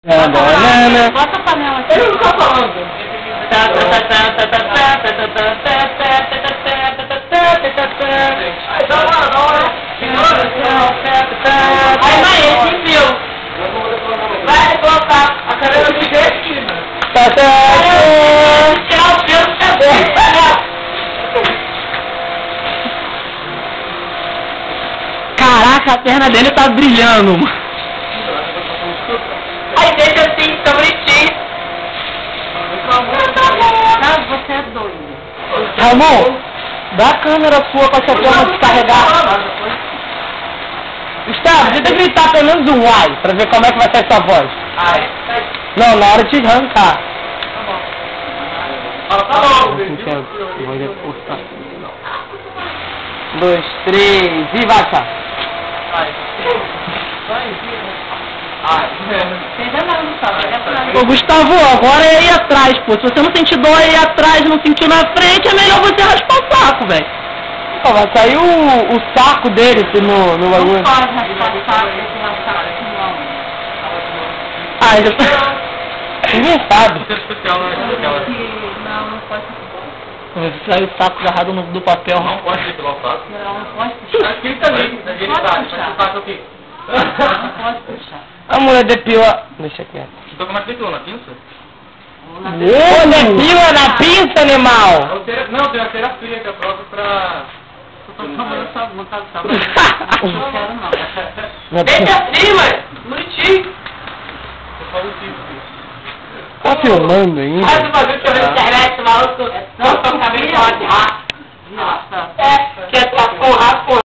Bota a panela aqui. Ele não tá falando. Aí, da hora. Aí, mãe, esse viu. Vai colocar a cadeira de destino. Tá certo. Tchau, Deus, Caraca, a perna dele tá brilhando, mano. Aí, deixa assim, tá bonitinho. Você é doido. Ramon, dá a câmera sua pra essa perna descarregar. Gustavo, tenta gritar pelo menos um ai, pra ver como é que vai sair sua voz. Ai. Não, na hora de arrancar. Tá bom. 2, 3, e vai, tá. Ô, Gustavo, agora é ir atrás, pô. Se você não sentir dor, é ir atrás, não sentiu na frente, é melhor você raspar o saco, velho. Vai sair o saco dele no bagulho. Não pode raspar o saco, esse raspar aqui não. Ah, já... Ninguém sabe. Não pode. Vai sair o saco agarrado do papel. Não pode depilar o saco. Não pode puxar. Aqui também. Não pode puxar. Não pode puxar. A mulher depila... Deixa quieto. Então como é que depilou? Na pinça? Ô, depila na pinça, animal! Não, tem uma terapia que é própria pra... Tô tomando sabão, tá de sabão. Não quero não. Deixa assim, mãe! Bonitinho! Eu falo isso. Tá filmando ainda? Faz o bagulho que eu vi na internet, maluco. Não, tô cabelo de rato. Nossa. É, que é essa porra,